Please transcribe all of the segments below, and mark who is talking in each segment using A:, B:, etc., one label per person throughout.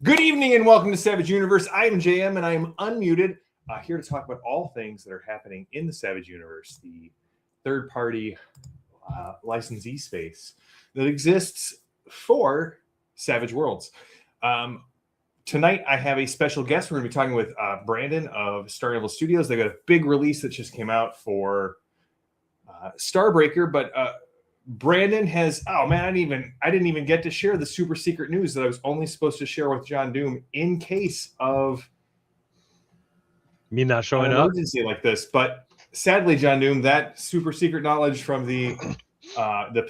A: Good evening and welcome to Savage Universe. I am JM and I am unmuted, here to talk about all things that are happening in the Savage Universe, the third-party licensee space that exists for Savage Worlds. Tonight I have a special guest. We're going to be talking with Brandon of Star Marshals Studios. They got a big release that just came out for Starbreaker, but Brandon has, oh man, I didn't even get to share the super secret news that I was only supposed to share with John Doom in case of
B: me not showing
A: an
B: up
A: emergency like this. But sadly, John Doom, that super secret knowledge from the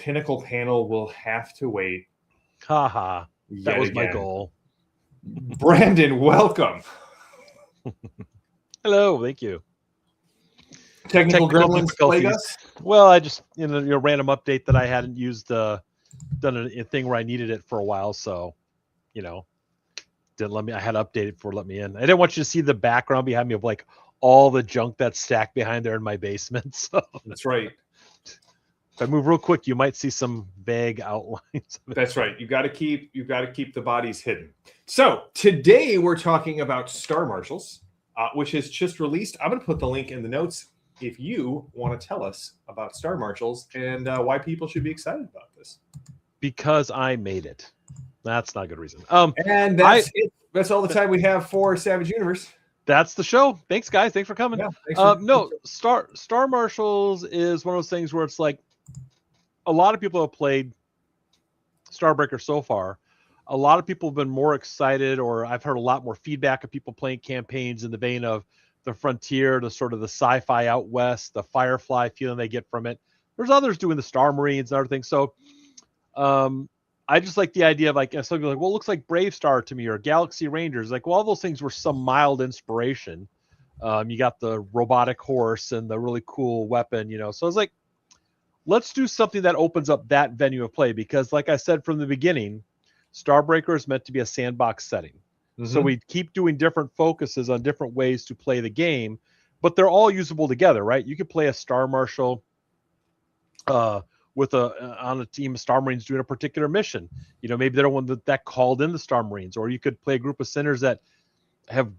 A: Pinnacle panel will have to wait.
B: Haha. That was my goal.
A: Brandon, welcome.
B: Hello, thank you.
A: Technical gremlins plague us?
B: Well, I just random update that I hadn't used done a thing where I needed it for a while, so didn't let me. I had to update it before it let me in. I didn't want you to see the background behind me of like all the junk that's stacked behind there in my basement. So
A: that's right.
B: If I move real quick, you might see some vague outlines.
A: That's right. You got to keep the bodies hidden. So today we're talking about Star Marshals, which has just released. I'm going to put the link in the notes if you want to tell us about Star Marshals and why people should be excited about this.
B: Because I made it. That's not a good reason.
A: And that's it. That's all the time we have for Savage Universe.
B: That's the show. Thanks, guys. Thanks for coming.
A: Yeah,
B: Star Marshals is one of those things where it's like a lot of people have played Starbreaker so far. A lot of people have been more excited, or I've heard a lot more feedback of people playing campaigns in the vein of the Frontier, the sort of the sci-fi out west, the Firefly feeling they get from it. There's others doing the Star Marines and other things. So I just like the idea of like, some people are like, well, it looks like Brave Star to me, or Galaxy Rangers. Like, well, all those things were some mild inspiration. You got the robotic horse and the really cool weapon, So I was like, let's do something that opens up that venue of play, because like I said from the beginning, Starbreaker is meant to be a sandbox setting. Mm-hmm. So we keep doing different focuses on different ways to play the game, but they're all usable together, right? You could play a Star Marshal on a team of Star Marines doing a particular mission. Maybe they're the one that called in the Star Marines, or you could play a group of sinners that have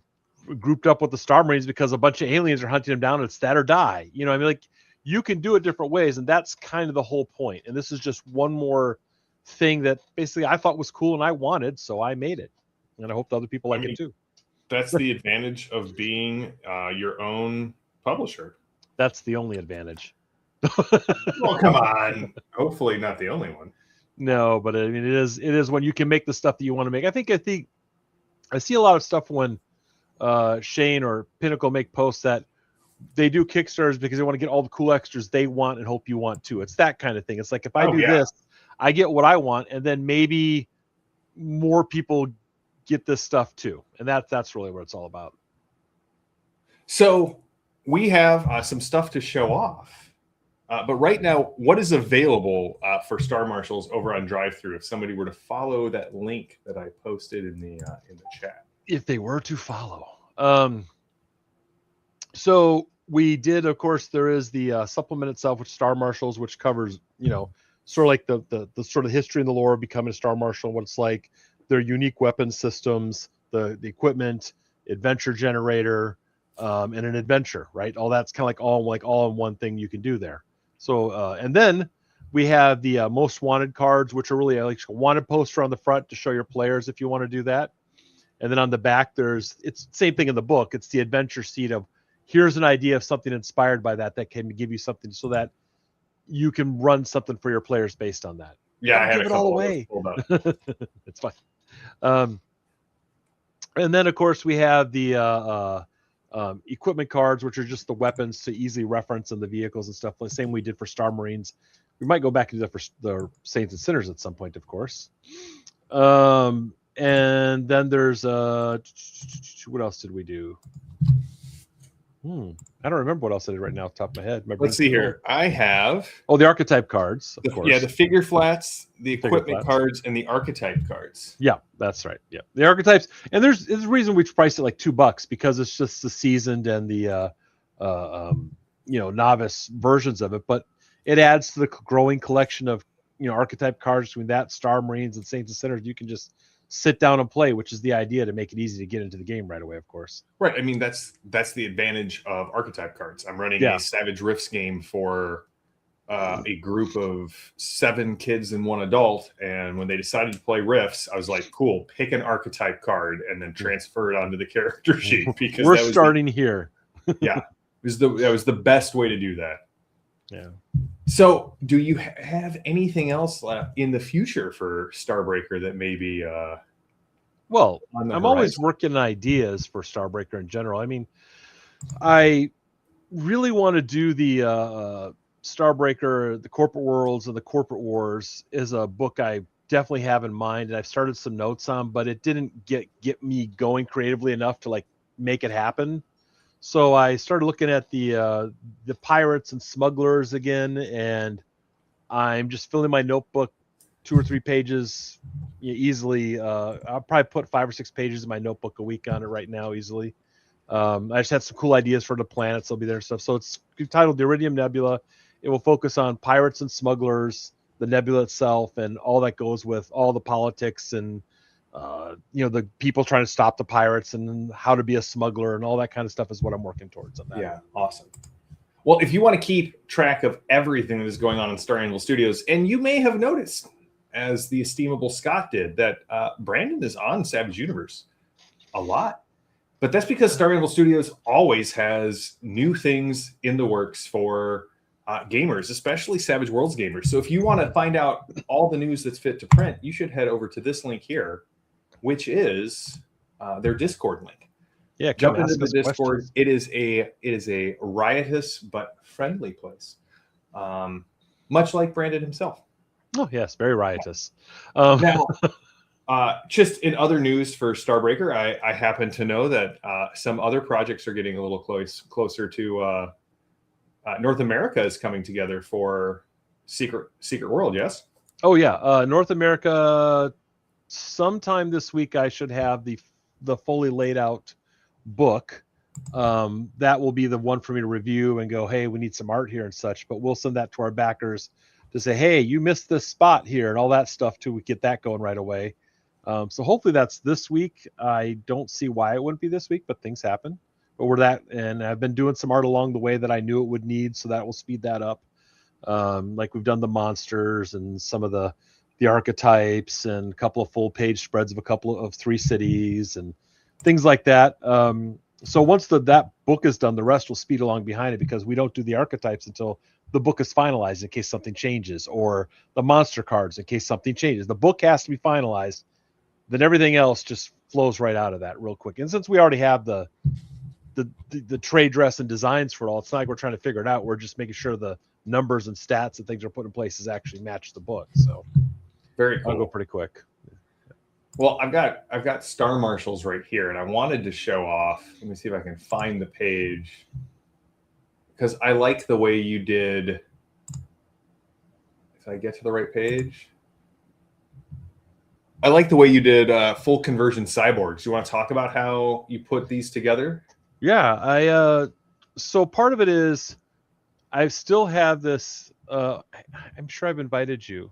B: grouped up with the Star Marines because a bunch of aliens are hunting them down. And it's that or die. You can do it different ways, and that's kind of the whole point. And this is just one more thing that basically I thought was cool and I wanted, so I made it. And I hope the other people like it too.
A: That's the advantage of being your own publisher.
B: That's the only advantage.
A: Well, come on. Hopefully not the only one.
B: No, but I mean, it is when you can make the stuff that you want to make. I think I see a lot of stuff when Shane or Pinnacle make posts that they do Kickstarters because they want to get all the cool extras they want and hope you want too. It's that kind of thing. It's like, if I do this, I get what I want, and then maybe more people get this stuff too. And that's really what it's all about.
A: So we have some stuff to show off. But right now, what is available for Star Marshals over on Drive-Thru if somebody were to follow that link that I posted in the chat?
B: If they were to follow. So we did, of course, there is the supplement itself, which Star Marshals, which covers, sort of like the sort of history and the lore of becoming a Star Marshal, what it's like, their unique weapon systems, the equipment, adventure generator, and an adventure, right? All that's kind of like all in one thing you can do there. So, and then we have the most wanted cards, which are really like a wanted poster on the front to show your players if you want to do that. And then on the back, it's the same thing in the book. It's the adventure seed of, here's an idea of something inspired by that can give you something so that you can run something for your players based on that.
A: Yeah, I have
B: give it all away. It's fine. And then, of course, we have the equipment cards, which are just the weapons to easily reference in the vehicles and stuff. The same we did for Star Marines. We might go back and do that for the Saints and Sinners at some point, of course. And then there's what else did we do? I don't remember what else I did right now off the top of my head.
A: Let's see here. I have
B: the archetype cards, of course.
A: Yeah, the figure flats, the equipment cards, and the archetype cards.
B: Yeah, that's right. Yeah, the archetypes, and there's a reason we priced it like $2 because it's just the seasoned and the novice versions of it, but it adds to the growing collection of archetype cards between that, Star Marines, and Saints and Sinners. You can just sit down and play, which is the idea, to make it easy to get into the game right away, of course.
A: Right. I mean, that's the advantage of archetype cards. I'm running a Savage Rifts game for a group of 7 kids and 1 adult, and when they decided to play Rifts, I was like, cool, pick an archetype card and then transfer it onto the character sheet, because
B: we're starting here.
A: Yeah, that was the best way to do that.
B: Yeah.
A: So do you have anything else in the future for Starbreaker that may be
B: well,
A: on the
B: I'm
A: horizon?
B: always working on ideas for Starbreaker in general. I mean, I really want to do the Starbreaker, the Corporate Worlds and the Corporate Wars is a book I definitely have in mind, and I've started some notes on, but it didn't get me going creatively enough to like make it happen. So I started looking at the pirates and smugglers again, and I'm just filling my notebook 2 or 3 pages easily. I'll probably put 5 or 6 pages in my notebook a week on it right now easily. I just had some cool ideas for the planets. They'll be there and stuff. So it's titled The Iridium Nebula. It will focus on pirates and smugglers, the nebula itself, and all that goes with all the politics and the people trying to stop the pirates and how to be a smuggler and all that kind of stuff is what I'm working towards on that.
A: Yeah, awesome. Well, if you want to keep track of everything that is going on in Star Anvil Studios, and you may have noticed, as the estimable Scott did, that Brandon is on Savage Universe a lot. But that's because Star Anvil Studios always has new things in the works for gamers, especially Savage Worlds gamers. So if you want to find out all the news that's fit to print, you should head over to this link here, which is their Discord link.
B: Yeah,
A: jump into the Discord. Questions. It is a riotous but friendly place, much like Brandon himself.
B: Oh yes, very riotous.
A: Now, just in other news for Starbreaker, I happen to know that some other projects are getting a little closer to North America is coming together for Secret World. Yes.
B: Oh yeah, North America. Sometime this week, I should have the fully laid out book. That will be the one for me to review and go, hey, we need some art here and such. But we'll send that to our backers to say, hey, you missed this spot here and all that stuff too. We get that going right away. So hopefully that's this week. I don't see why it wouldn't be this week, but things happen. But we're that, and I've been doing some art along the way that I knew it would need, so that will speed that up. Like we've done the monsters and some of the archetypes and a couple of full page spreads of a couple of 3 cities and things like that. So once that book is done, the rest will speed along behind it, because we don't do the archetypes until the book is finalized in case something changes, or the monster cards in case something changes. The book has to be finalized, then everything else just flows right out of that real quick. And since we already have the trade dress and designs for it all, it's not like we're trying to figure it out. We're just making sure the numbers and stats and things are put in place is actually match the book. So
A: very cool.
B: I'll go pretty quick.
A: Well, I've got Star Marshals right here, and I wanted to show off. Let me see if I can find the page, because I like the way you did. If I get to the right page, I like the way you did full conversion cyborgs. You want to talk about how you put these together?
B: Yeah, so part of it is I still have this. I'm sure I've invited you.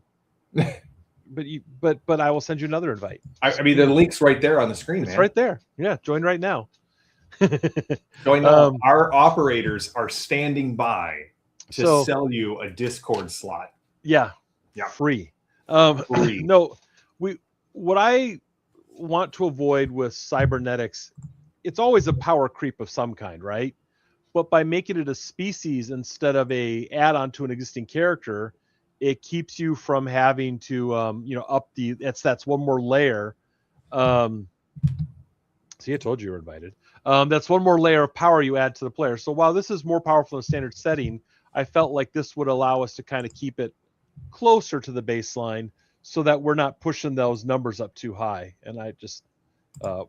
B: But I will send you another invite.
A: I mean, the link's right there on the screen.
B: It's right there. Yeah, join right now.
A: Join now. Our operators are standing by to sell you a Discord slot.
B: Yeah. Free.
A: Free.
B: No, what I want to avoid with cybernetics, it's always a power creep of some kind, right? But by making it a species instead of a add-on to an existing character, it keeps you from having to up that's one more layer. See, I told you were invited. That's one more layer of power you add to the player. So while this is more powerful than standard setting, I felt like this would allow us to kind of keep it closer to the baseline so that we're not pushing those numbers up too high. And I just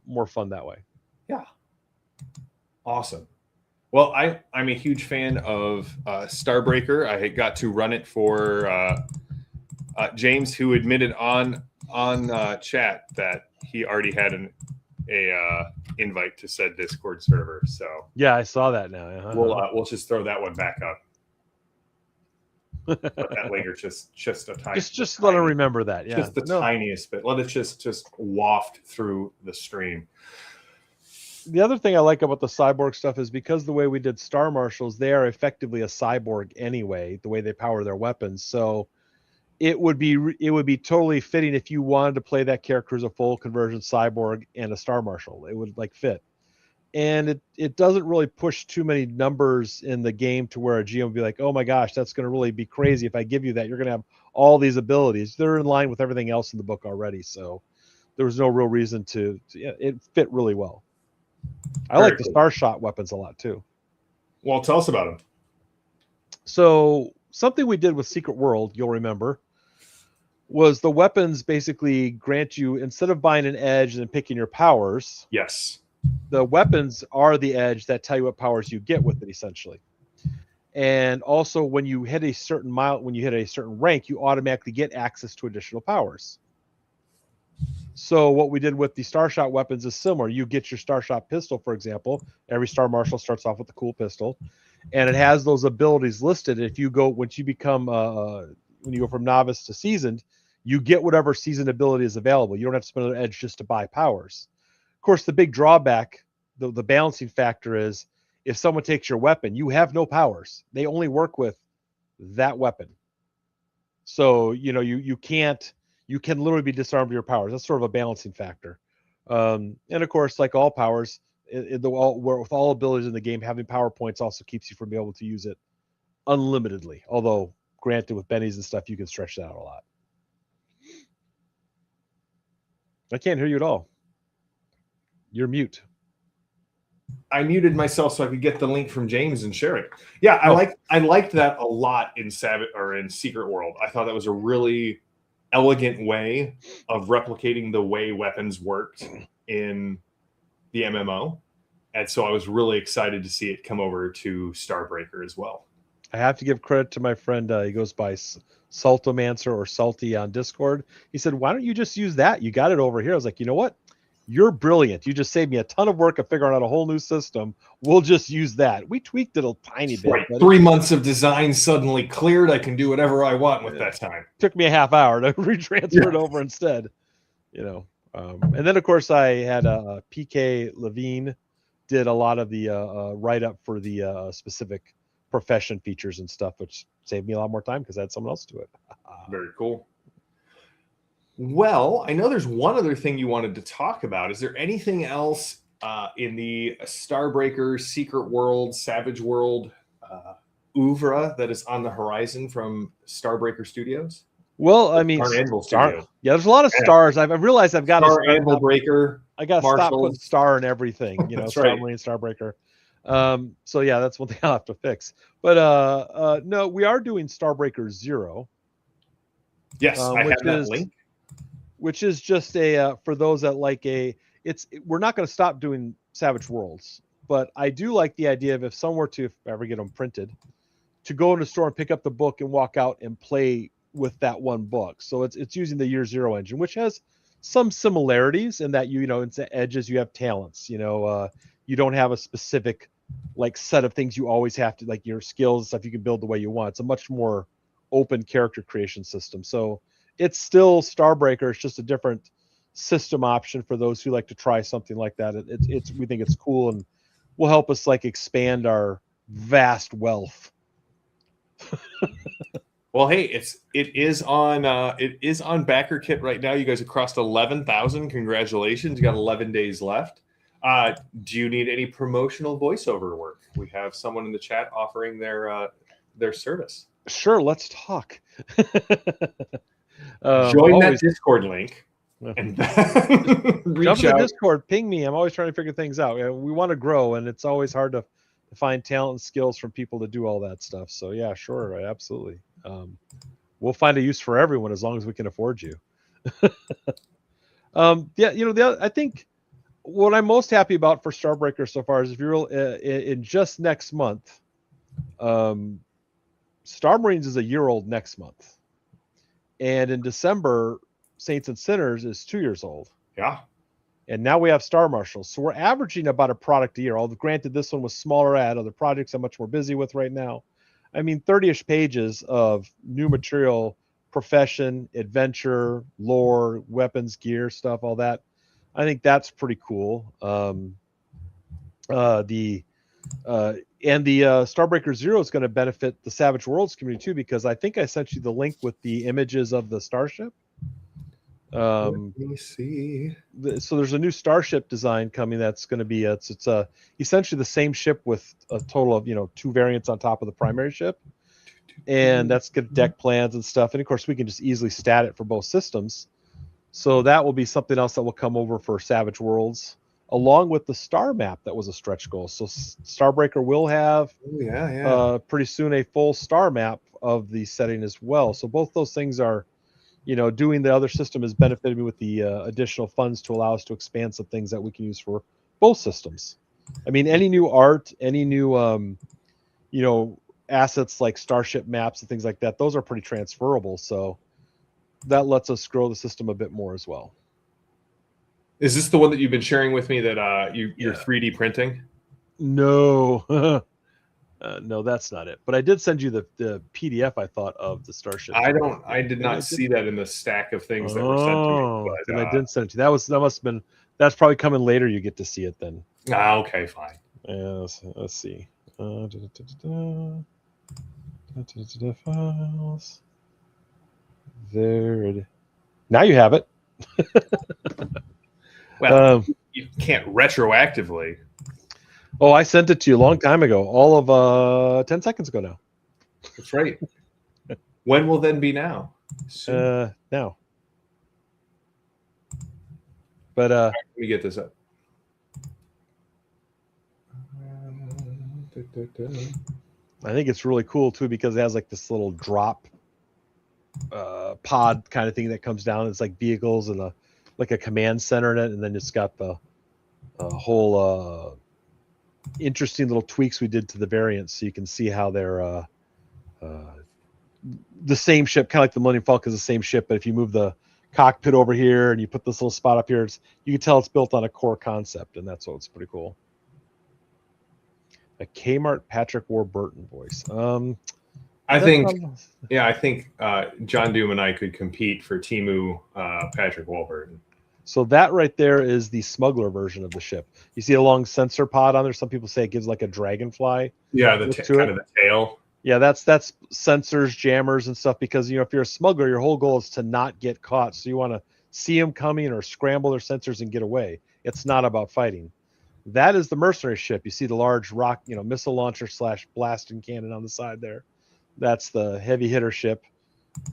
B: more fun that way.
A: Yeah. Awesome. Well, I'm a huge fan of Starbreaker. I got to run it for James, who admitted on chat that he already had a invite to said Discord server. So
B: yeah, I saw that now.
A: We'll just throw that one back up. Let that linger just a tiny.
B: Just let them remember that. Yeah,
A: Just the tiniest bit. Let it just waft through the stream.
B: The other thing I like about the cyborg stuff is because the way we did Star Marshals, they are effectively a cyborg anyway, the way they power their weapons. So it would be totally fitting if you wanted to play that character as a full conversion cyborg and a Star Marshal. It would like fit. And it doesn't really push too many numbers in the game to where a GM would be like, oh my gosh, that's going to really be crazy. If I give you that, you're going to have all these abilities. They're in line with everything else in the book already. So there was no real reason to it fit really well. I like the Star Shot weapons a lot too.
A: Well, tell us about them.
B: So something we did with Secret World, you'll remember, was the weapons basically grant you, instead of buying an edge and picking your powers.
A: Yes.
B: The weapons are the edge that tell you what powers you get with it, essentially. And also, when you hit a certain rank, you automatically get access to additional powers. So what we did with the Star Shot weapons is similar. You get your Star Shot pistol, for example. Every Star Marshal starts off with a cool pistol, and it has those abilities listed. If you go, once you become, when you go from novice to seasoned, you get whatever seasoned ability is available. You don't have to spend an edge just to buy powers. Of course, the big drawback, the balancing factor is if someone takes your weapon, you have no powers. They only work with that weapon. So, you can literally be disarmed of your powers. That's sort of a balancing factor. And of course, like all powers, with all abilities in the game, having power points also keeps you from being able to use it unlimitedly. Although, granted, with bennies and stuff, you can stretch that out a lot. I can't hear you at all. You're mute.
A: I muted myself so I could get the link from James and share it. Yeah, I liked that a lot in Secret World. I thought that was a really elegant way of replicating the way weapons worked in the MMO. And so I was really excited to see it come over to Starbreaker as well.
B: I have to give credit to my friend. He goes by Saltomancer or Salty on Discord. He said, why don't you just use that? You got it over here. I was like, you know what? You're brilliant. You just saved me a ton of work of figuring out a whole new system. We'll just use that. We tweaked it a tiny bit.
A: Right. 3 months of design suddenly cleared. I can do whatever I want with that time.
B: Took me a half hour to retransfer it over instead. And then, of course, I had PK Levine did a lot of the write-up for the specific profession features and stuff, which saved me a lot more time because I had someone else do it.
A: Very cool. Well, I know there's one other thing you wanted to talk about. Is there anything else in the Starbreaker, Secret World, Savage World oeuvre that is on the horizon from Starbreaker Studios?
B: Well, I mean,
A: Anvil
B: yeah, there's a lot of stars. I've realized I've got
A: Star Anvil Breaker.
B: I got to stop putting star in everything. Star Marine, Starbreaker. So yeah, that's one thing I'll have to fix. But no, we are doing Starbreaker 0.
A: Yes, I have that link.
B: Which is just for those that like we're not going to stop doing Savage Worlds, but I do like the idea of if someone were to, if I ever get them printed, to go in a store and pick up the book and walk out and play with that one book. So it's using the Year Zero engine, which has some similarities in that it's edges, you have talents, you don't have a specific set of things you always have to, like your skills and stuff you can build the way you want. It's a much more open character creation system. So it's still Starbreaker. It's just a different system option for those who like to try something like that. We think it's cool and will help us expand our vast wealth.
A: Well, hey, it is on backer kit right now. You guys have crossed 11,000. Congratulations! You got 11 days left. Do you need any promotional voiceover work? We have someone in the chat offering their service.
B: Sure, let's talk.
A: Join that Discord link and
B: jump to the Discord, ping me. I'm always trying to figure things out. We want to grow, and it's always hard to find talent and skills from people to do all that stuff. So yeah, sure, absolutely. We'll find a use for everyone as long as we can afford you. I think what I'm most happy about for Starbreaker so far is if you're in just next month, Star Marines is a year old next month. And in December, Saints and Sinners is 2 years old.
A: Yeah.
B: And now we have Star Marshals. So we're averaging about a product a year. Although granted, this one was smaller. I had other projects I'm much more busy with right now. I mean, 30-ish pages of new material, profession, adventure, lore, weapons, gear, stuff, all that. I think that's pretty cool. The Starbreaker Zero is going to benefit the Savage Worlds community too, because I think I sent you the link with the images of the starship.
A: Let me see.
B: So there's a new starship design coming that's going to be it's essentially the same ship with a total of 2 variants on top of the primary ship, and that's good deck plans and stuff. And of course, we can just easily stat it for both systems. So that will be something else that will come over for Savage Worlds, along with the star map that was a stretch goal. So Starbreaker will have pretty soon a full star map of the setting as well. So both those things are, doing the other system has benefited me with the additional funds to allow us to expand some things that we can use for both systems. I mean, any new art, any new, assets like starship maps and things like that, those are pretty transferable. So that lets us grow the system a bit more as well.
A: Is this the one that you've been sharing with me that you're 3D printing?
B: No. No, that's not it. But I did send you the PDF, I thought, of the starship.
A: I did not see that in the stack of things that were sent to me. But,
B: then I didn't send it to you. That must have been, that's probably coming later. You get to see it then.
A: Okay, fine.
B: Let's see. Files. There it is. Now you have it.
A: Well, you can't retroactively.
B: Oh, I sent it to you a long time ago. All of 10 seconds ago now.
A: That's right. When will then be now?
B: Now. But
A: let me get this up.
B: I think it's really cool too because it has like this little drop pod kind of thing that comes down. It's like vehicles and a command center in it, and then it's got the whole interesting little tweaks we did to the variants, so you can see how they're the same ship, kind of like the Millennium Falcon is the same ship, but if you move the cockpit over here and you put this little spot up here, you can tell it's built on a core concept, and that's what's pretty cool. A Kmart Patrick Warburton voice.
A: I think John Doom and I could compete for Timu Patrick Warburton.
B: So that right there is the smuggler version of the ship. You see a long sensor pod on there. Some people say it gives like a dragonfly.
A: Yeah, the kind of the tail.
B: Yeah, that's sensors, jammers, and stuff. Because if you're a smuggler, your whole goal is to not get caught. So you want to see them coming or scramble their sensors and get away. It's not about fighting. That is the mercenary ship. You see the large rock, missile launcher / blasting cannon on the side there. That's the heavy hitter ship.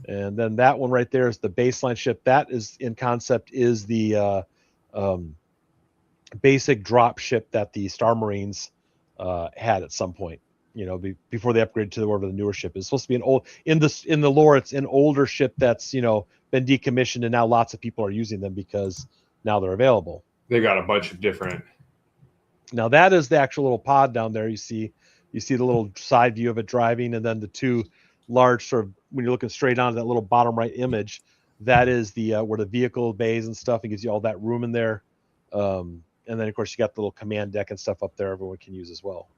B: And then that one right there is the baseline ship. That is in concept is the basic drop ship that the Star Marines had at some point, before they upgraded to whatever the newer ship is. It's supposed to be an old, in the lore, it's an older ship that's, been decommissioned, and now lots of people are using them because now they're available.
A: They got a bunch of different.
B: Now that is the actual little pod down there. You see the little side view of it driving, and then the two large sort of, when you're looking straight onto that little bottom right image, that is the where the vehicle bays and stuff. It gives you all that room in there, and then of course you got the little command deck and stuff up there everyone can use as well.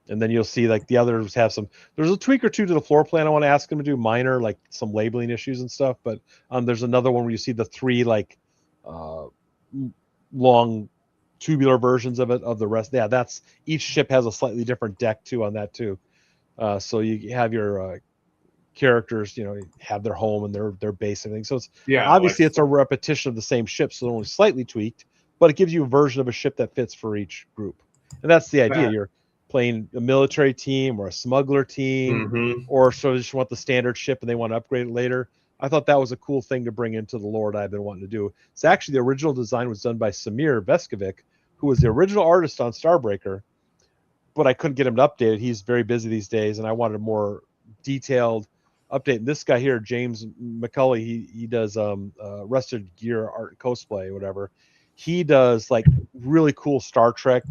B: And then you'll see like the others have there's a tweak or two to the floor plan I want to ask them to do, minor, like some labeling issues and stuff, but there's another one where you see the 3 like long tubular versions of it, of the rest. Yeah, that's, each ship has a slightly different deck too on that too. So you have your characters, have their home and their base and everything. So it's obviously it's a repetition of the same ship, so they're only slightly tweaked, but it gives you a version of a ship that fits for each group. And that's the idea. You're playing a military team or a smuggler team, or so just want the standard ship and they want to upgrade it later. I thought that was a cool thing to bring into the lore that I've been wanting to do. It's actually the original design was done by Samir Veskovic, who was the original artist on Starbreaker, but I couldn't get him to update it. He's very busy these days, and I wanted a more detailed update. And this guy here, James McCulley, he does Rusted Gear art and cosplay, whatever. He does like really cool Star Trek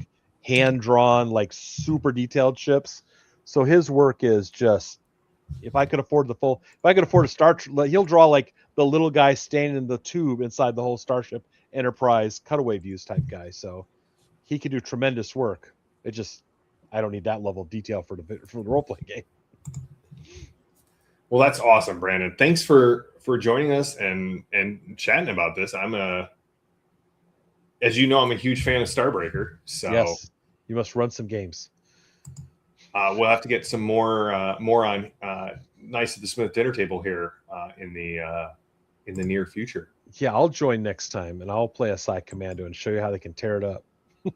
B: hand-drawn, like super detailed ships. So his work is just, if I could afford a Star Trek, he'll draw like the little guy standing in the tube inside the whole Starship Enterprise cutaway views type guy. So he could do tremendous work. It just, I don't need that level of detail for the role playing game.
A: Well, that's awesome, Brandon. Thanks for joining us and chatting about this. As you know, I'm a huge fan of Starbreaker. So
B: yes, you must run some games.
A: We'll have to get some more on Nice at the Smith dinner table here in the near future.
B: Yeah, I'll join next time, and I'll play a Psy Commando and show you how they can tear it up.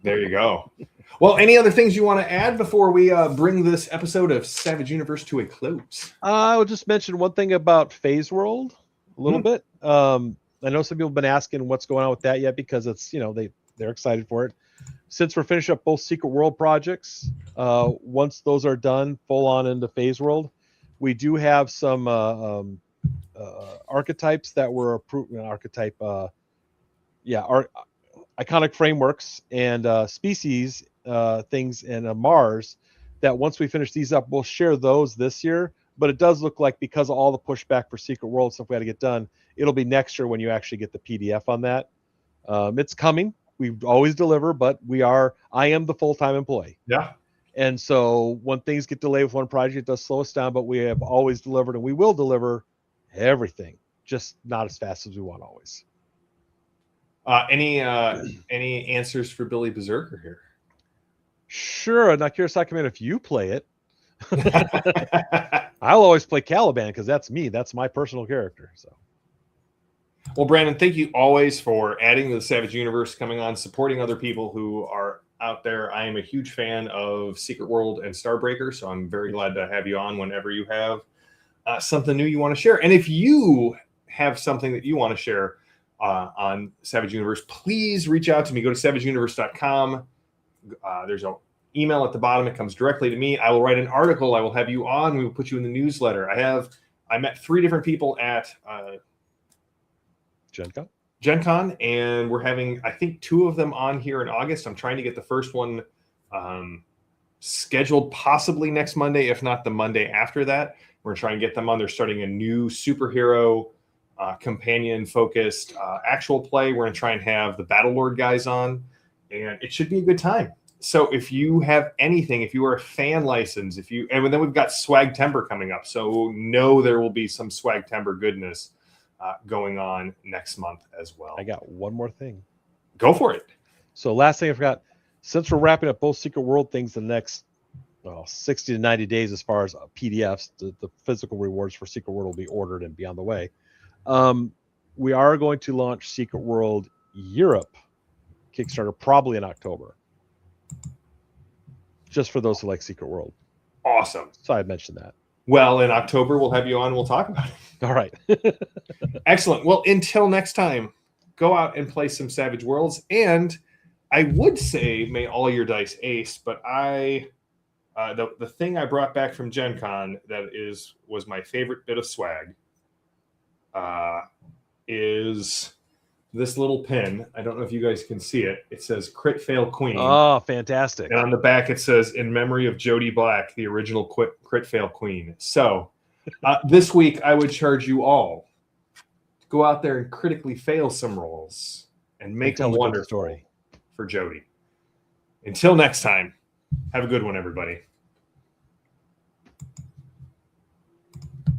A: There you go. Well, any other things you want to add before we bring this episode of Savage Universe to a close?
B: I will just mention one thing about Phase World a little bit. I know some people have been asking what's going on with that yet, because it's, they're excited for it. Since we're finishing up both Secret World projects, once those are done, full on into Phase World, we do have some archetypes that were approved. Iconic frameworks and species things in Mars that once we finish these up, we'll share those this year. But it does look like, because of all the pushback for Secret World stuff we had to get done, it'll be next year when you actually get the PDF on that. It's coming. We always deliver, but I am the full-time employee.
A: Yeah.
B: And so when things get delayed with one project, it does slow us down, but we have always delivered, and we will deliver everything, just not as fast as we want always.
A: Any answers for Billy Berserker here?
B: Sure. And I'm curious, I come in if you play it. I'll always play Caliban because that's me. That's my personal character. So,
A: well, Brandon, thank you always for adding to the Savage Universe, coming on, supporting other people who are out there. I am a huge fan of Secret World and Starbreaker, so I'm very glad to have you on whenever you have something new you want to share. And if you have something that you want to share on Savage Universe, please reach out to me. Go to savageuniverse.com. There's an email at the bottom. It comes directly to me. I will write an article. I will have you on. We will put you in the newsletter. I met 3 different people at Gen Con, and we're having, I think, 2 of them on here in August. I'm trying to get the first one scheduled possibly next Monday, if not the Monday after that. We're trying to get them on. They're starting a new superhero companion-focused actual play. We're going to try and have the Battlelord guys on, and it should be a good time. So if you have anything, if you are a fan license, and then we've got Swag Timber coming up. So know there will be some Swag Timber goodness going on next month as well.
B: I got one more thing.
A: Go for it.
B: So last thing I forgot, since we're wrapping up both Secret World things in the next 60 to 90 days, as far as PDFs, the physical rewards for Secret World will be ordered and be on the way. We are going to launch Secret World Europe Kickstarter probably in October, just for those who like Secret World.
A: Awesome.
B: So I mentioned that.
A: Well, in October, we'll have you on. We'll talk about it.
B: All right.
A: Excellent. Well, until next time, go out and play some Savage Worlds. And I would say, may all your dice ace, but the thing I brought back from Gen Con that was my favorite bit of swag is this little pin. I don't know if you guys can see it. It says Crit Fail Queen.
B: Oh, fantastic.
A: And on the back, it says, in memory of Jody Black, the original Crit Fail Queen. So this week, I would charge you all to go out there and critically fail some rolls and make them wonderful
B: story
A: for Jody. Until next time, have a good one, everybody.